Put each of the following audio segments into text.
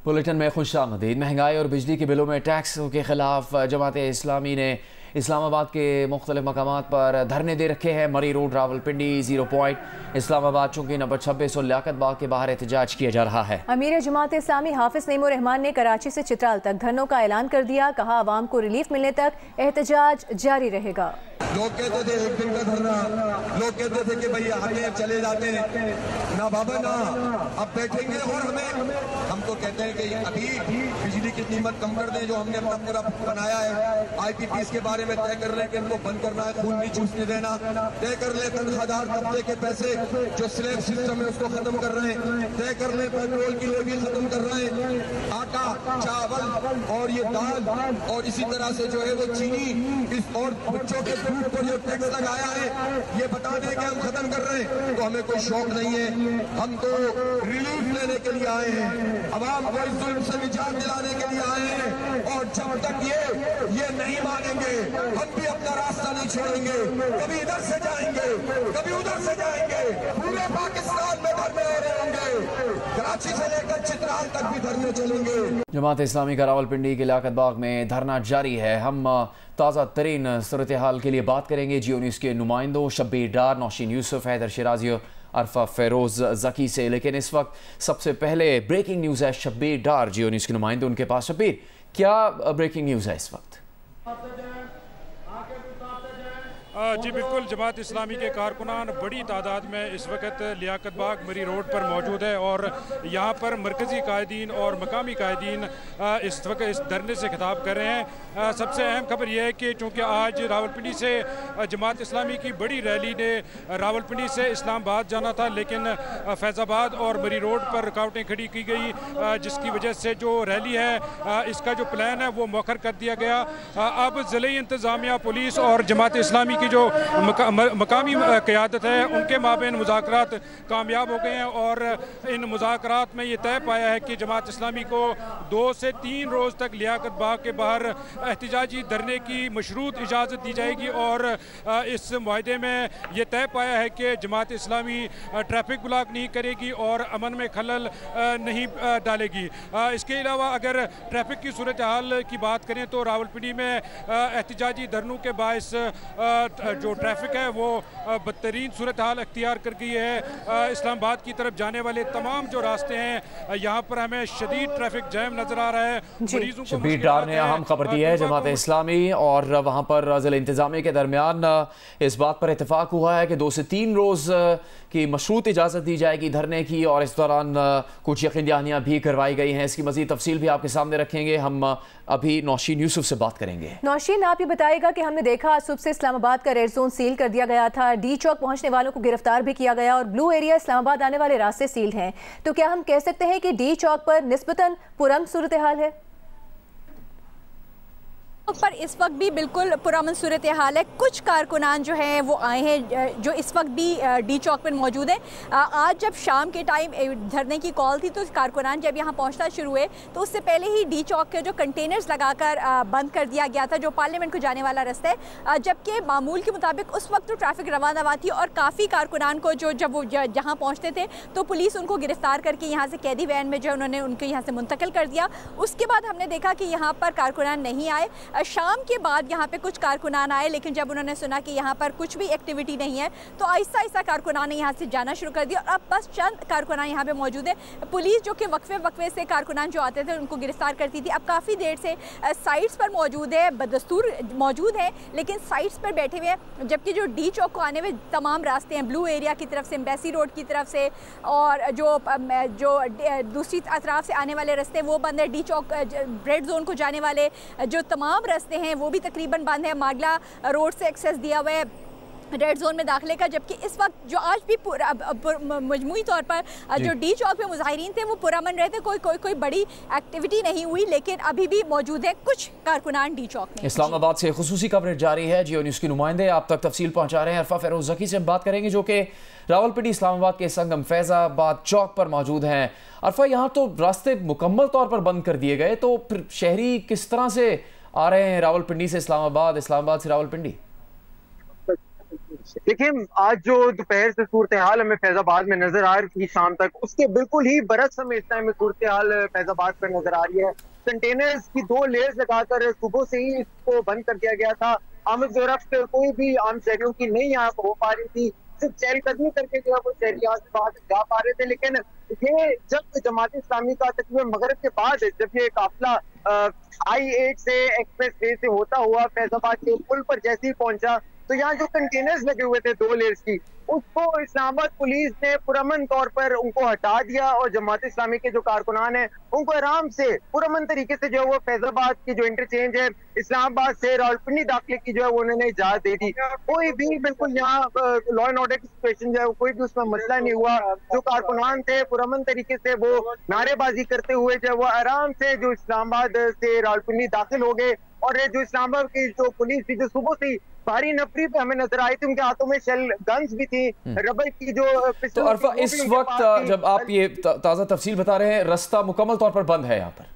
Bulletin में खुशामदीद। महंगाई और बिजली के बिलों में टैक्स के खिलाफ जमात इस्लामी ने इस्लामाबाद के मुख्तलिफ मकामात पर धरने दे रखे हैं। मरी रोड, रावलपिंडी, 0 पॉइंट, इस्लामाबाद चौकी नंबर 26 और लियाकत बाग के बाहर एहतजाज किया जा रहा है। अमीर जमात इस्लामी हाफिज नईमुर रहमान ने कराची से चित्राल तक धरनों का ऐलान कर दिया। कहा आवाम को रिलीफ मिलने तक एहतजाज जारी रहेगा। लोग कहते थे एक दिन का धरना, लोग कहते थे कि भाई आगे चले जाते ना बाबा ना, अब बैठेंगे और हम तो कहते हैं कि अभी बिजली की कीमत कम कर दें जो हमने अपना पूरा बनाया है। IPPs के बारे में तय कर रहे हैं कि इनको बंद करना है, खून नहीं चूसने देना, तय कर ले तनख्वाहदार तबके के पैसे जो स्लैब सिस्टम है उसको खत्म कर रहे हैं, तय कर ले पेट्रोल की लेवी खत्म कर रहे हैं, आटा, चावल और ये दाल और इसी तरह से जो है वो चीनी इस और बच्चों के दूध पर जो टैक्स लगाया है ये बता दें कि हम खत्म कर रहे हैं। तो हमें कोई शौक नहीं है, हम तो रिलीफ लेने के लिए आए हैं, अवाम को इस जुल्म से निजात दिलाने के लिए आए हैं। और जब तक ये नहीं मानेंगे हम भी अपना रास्ता नहीं छोड़ेंगे। कभी इधर से जाएंगे, कभी उधर से जाएंगे, पूरे पाकिस्तान में धरने हो रहे होंगे, कराची से लेकर चित्राल तक भी धरने चलेंगे। जमात इस्लामी का रावलपिंडी के लियाकत बाग में धरना जारी है। हम ताज़ा तरीन सूरत हाल के लिए बात करेंगे जियो न्यूज़ के नुमाइंदों शब्बीर डार, नौशीन यूसुफ, हैदर शिराजी और अरफा फेरोज जकी से। लेकिन इस वक्त सबसे पहले ब्रेकिंग न्यूज़ है शब्बीर डार, जियो न्यूज़ के नुमाइंदे उनके पास। शब्बीर, क्या ब्रेकिंग न्यूज़ है इस वक्त? जी बिल्कुल, जमात इस्लामी के कारकुनान बड़ी तादाद में इस वक्त लियाकत बाग मरी रोड पर मौजूद है और यहाँ पर मरकज़ी कायदीन और मकामी कायदीन इस वक्त इस धरने से खिताब कर रहे हैं। सबसे अहम खबर यह है कि चूँकि आज रावलपिंडी से जमात इस्लामी की बड़ी रैली ने रावलपिंडी से इस्लामाबाद जाना था, लेकिन फैज़ाबाद और मरी रोड पर रुकावटें खड़ी की गई, जिसकी वजह से जो रैली है इसका जो प्लान है वो मौखर कर दिया गया। अब ज़िले इंतज़ामिया, पुलिस और जमात इस्लामी की जो मकामी क़यादत है उनके माबेन मुज़ाकरात कामयाब हो गए हैं और इन मुज़ाकरात में ये तय पाया है कि जमात इस्लामी को 2 से 3 रोज़ तक लियाकत बाग के बाहर एहतिजाजी धरने की मशरूत इजाज़त दी जाएगी। और इस मुआहदे में ये तय पाया है कि जमात इस्लामी ट्रैफिक ब्लॉक नहीं करेगी और अमन में खलल नहीं डालेगी। इसके अलावा अगर ट्रैफिक की सूरत हाल की बात करें तो रावलपिंडी में एहतिजाजी धरनों के बायस जो ट्रैफिक है वो बदतरीन सूरत हाल अख्तियार कर गई है। इस्लामाबाद की तरफ जाने वाले तमाम जो रास्ते हैं यहाँ पर हमें शदीद ट्रैफिक जैम नजर आ रहा है। मरीजों को शब्बीर डार ने अहम खबर दी है जमात इस्लामी और वहाँ पर ज़िला इंतज़ामिया के दरमियान इस बात पर इतफाक हुआ है कि 2 से 3 रोज़ की मशरूत इजाज़त दी जाएगी धरने की और इस दौरान कुछ यकीन दहानियाँ भी करवाई गई हैं। इसकी मज़ीद तफसील भी आपके सामने रखेंगे। हम अभी नौशीन यूसुफ से बात करेंगे। नौशीन, आप ये बताइएगा कि हमने देखा आज सुबह से इस्लामाबाद का रेड जोन सील कर दिया गया था, डी चौक पहुंचने वालों को गिरफ्तार भी किया गया और ब्लू एरिया इस्लामाबाद आने वाले रास्ते सील्ड हैं। तो क्या हम कह सकते हैं कि डी चौक पर निस्बतन पुरअमन सूरत हाल है? पर इस वक्त भी बिल्कुल पुरअमन सूरत हाल है। कुछ कारकुनान जो हैं वो आए हैं जो इस वक्त भी डी चौक पर मौजूद हैं। आज जब शाम के टाइम धरने की कॉल थी तो कारकुनान जब यहाँ पहुँचना शुरू हुए तो उससे पहले ही डी चौक के जो कंटेनर्स लगाकर बंद कर दिया गया था जो पार्लियामेंट को जाने वाला रास्ता है, जबकि मामूल के मुताबिक उस वक्त तो ट्रैफिक रवा दवा थी और काफ़ी कारकुनान को जब वो जहाँ पहुँचते थे तो पुलिस उनको गिरफ्तार करके यहाँ से कैदी वैन में जो उन्होंने उनको यहाँ से मुंतकिल कर दिया। उसके बाद हमने देखा कि यहाँ पर कारकुनान नहीं आए। शाम के बाद यहाँ पे कुछ कारकुनान आए, लेकिन जब उन्होंने सुना कि यहाँ पर कुछ भी एक्टिविटी नहीं है तो आहिस्ता आहिस्ता कारकुनान ने यहाँ से जाना शुरू कर दिया और अब बस चंद कारकुनान यहाँ पे मौजूद है। पुलिस जो कि वक्फे से कारकुनान जो आते थे उनको गिरफ्तार करती थी, अब काफ़ी देर से साइट्स पर मौजूद है, बदस्तूर मौजूद है लेकिन साइट्स पर बैठे हुए हैं। जबकि जो डी चौक को आने में तमाम रास्ते हैं, ब्लू एरिया की तरफ से, एम्बेसी रोड की तरफ से और जो दूसरी अतराफ से आने वाले रास्ते वो बंद है। डी चौक रेड जोन को जाने वाले जो तमाम रास्ते हैं वो भी तकरीबन बंद है। मागला रोड से एक्सेस दिया हुआ है रेड जोन में दाखिले का, जबकि इस वक्त जो आज भी मजमूई तौर पर जो डी चौक पे मुजाहिरीन थे वो पुरअमन रहे थे, कोई बड़ी एक्टिविटी नहीं हुई, लेकिन अभी भी मौजूद है कुछ कारकुनान डी चौक में। इस्लामाबाद से खुसूसी कवरेज जारी है, जियो न्यूज़ के नुमाइंदे आप तक तफसील पहुँचा रहे हैं। अरफा फेरोज जकी से हम बात करेंगे जो कि रावलपिंडी इस्लामाबाद के संगम फैज़ाबाद चौक पर मौजूद हैं। अरफा, यहाँ तो रास्ते मुकम्मल तौर पर बंद कर दिए गए, तो फिर शहरी किस तरह से आ रहे हैं रावलपिंडी से इस्लामाबाद, इस्लामाबाद से रावलपिंडी? देखिए, आज जो दोपहर से सूरत हाल हमें फैजाबाद में नजर आ रही थी शाम तक, उसके बिल्कुल ही बरस हमें इस टाइम में सूरत हाल फैजाबाद पर नजर आ रही है। कंटेनर्स की 2 लेयर्स लगाकर सुबह से ही इसको बंद कर दिया गया था। आमद ज़ोरफ्त कोई भी आम शहरियों की नहीं यहाँ हो पा रही थी, सिर्फ चहलकदमी करके जो है वो शहरी यहाँ से बाहर जा पा रहे थे। लेकिन ये जब जमात इस्लामी का तकरीबन मगरिब के बाद जब ये काफिला I-8 से एक्सप्रेस वे से होता हुआ फैजाबाद के पुल पर जैसे ही पहुंचा, तो यहाँ जो कंटेनर्स लगे हुए थे 2 लेयर्स की, उसको इस्लामाबाद पुलिस ने पुरअमन तौर पर उनको हटा दिया और जमात इस्लामी के जो कारकुनान है उनको आराम से पुरअमन तरीके से जो है वो फैजाबाद की जो इंटरचेंज है इस्लामाबाद से रावलपिंडी दाखिले की जो है उन्होंने इजाजत दे दी। कोई भी बिल्कुल यहाँ लॉ एंड ऑर्डर की सिचुएशन जो है कोई भी उसमें मसला नहीं हुआ। जो कारकुनान थे पुरअमन तरीके से वो नारेबाजी करते हुए जो है वो आराम से जो इस्लामाबाद से रावलपिंडी दाखिल हो गए। और जो इस्लामाबाद की जो पुलिस थी जो सुबह से भारी नफरी पे हमें नजर आई थी, उनके हाथों में शेल गन्स भी थी, रबर की जो तो अरफा, इस वक्त जब आप ये ताज़ा तफसील बता रहे हैं, रास्ता मुकम्मल तौर पर बंद है यहाँ पर?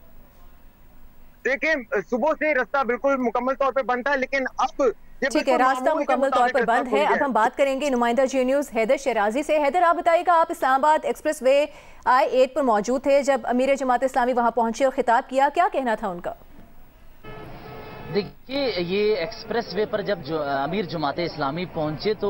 देखिए, सुबह से रास्ता बिल्कुल मुकम्मल तौर पर बंद था, लेकिन अब ठीक है, रास्ता मुकम्मल तौर पर बंद है। अब हम बात करेंगे नुमाइंदा जी न्यूज़ हैदर शराजी से। हैदर, आप बताइएगा, आप इस्लामाबाद एक्सप्रेस वे I-8 पर मौजूद थे जब अमीर जमात इस्लामी वहाँ पहुंचे और खिताब किया, क्या कहना था उनका? देखिए, ये एक्सप्रेस वे पर जब अमीर जमात इस्लामी पहुंचे तो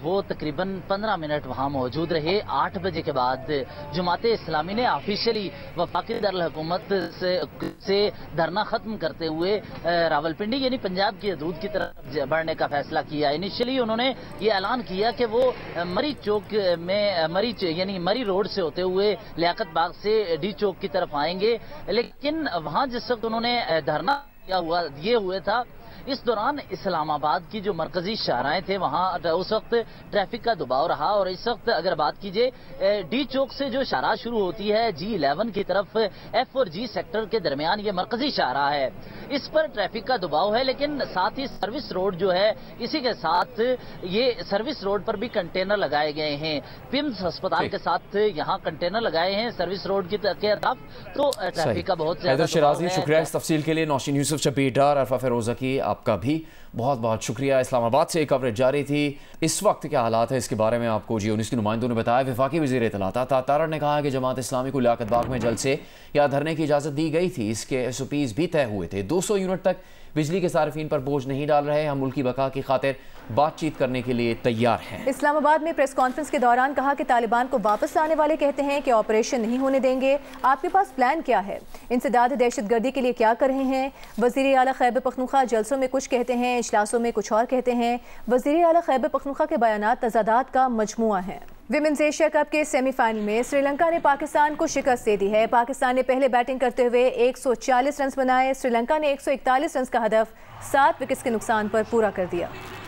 वो तकरीबन 15 मिनट वहाँ मौजूद रहे। 8 बजे के बाद जमात इस्लामी ने ऑफिशियली वफाकी दारुल हुकूमत से धरना खत्म करते हुए रावलपिंडी यानी पंजाब की हदूद की तरफ बढ़ने का फैसला किया। इनिशियली उन्होंने ये ऐलान किया कि वो मरी चौक में मरी रोड से होते हुए लियाकत बाग से डी चौक की तरफ आएंगे, लेकिन वहाँ जिस वक्त उन्होंने धरना ये हुए था, इस दौरान इस्लामाबाद की जो मरकजी शाहराएं थे वहां उस वक्त ट्रैफिक का दबाव रहा। और इस वक्त अगर बात कीजिए डी चौक से जो शाहराह शुरू होती है G11 की तरफ F और G सेक्टर के दरमियान ये मरकजी शाहराह है, इस पर ट्रैफिक का दबाव है। लेकिन साथ ही सर्विस रोड जो है, इसी के साथ ये सर्विस रोड पर भी कंटेनर लगाए गए हैं। पिम्स अस्पताल के साथ यहाँ कंटेनर लगाए हैं सर्विस रोड की तरफ, तो ट्रैफिक का बहुत ज्यादा शराजी, शुक्रिया इस तफसील के लिए। नौशीन यूसुफ, शब्बीर डार, अरफा फेरोजा की आपका भी बहुत बहुत शुक्रिया। इस्लामाबाद से कवरेज जारी थी। इस वक्त क्या हालात है इसके बारे में आपको जियो न्यूज़ के नुमाइंदों ने बताया। वफाकी वज़ीर इत्तलात तारड़ ने कहा कि जमात इस्लामी को लियाकत बाग में जलसे या धरने की इजाज़त दी गई थी, इसके SOPs भी तय हुए थे। 200 यूनिट तक बिजली के सार्फिन पर बोझ नहीं डाल रहे, हम मुल्क की बका की खातिर बातचीत करने के लिए तैयार हैं। इस्लामाबाद में प्रेस कॉन्फ्रेंस के दौरान कहा कि तालिबान को वापस लाने वाले कहते हैं कि ऑपरेशन नहीं होने देंगे। आपके पास प्लान क्या है? इंसदाद दहशतगर्दी के लिए क्या कर रहे हैं? वज़ीर आला खैबर पख्तूनख्वा जलसों में कुछ कहते हैं, इजलासों में कुछ और कहते हैं। वज़ीर आला खैबर पख्तूनख्वा के बयानात तज़ादात का मजमुआ है। विमेंस एशिया कप के सेमीफाइनल में श्रीलंका ने पाकिस्तान को शिकस्त दे दी है। पाकिस्तान ने पहले बैटिंग करते हुए 140 रन बनाए। श्रीलंका ने 141 रन का हदफ 7 विकेट्स के नुकसान पर पूरा कर दिया।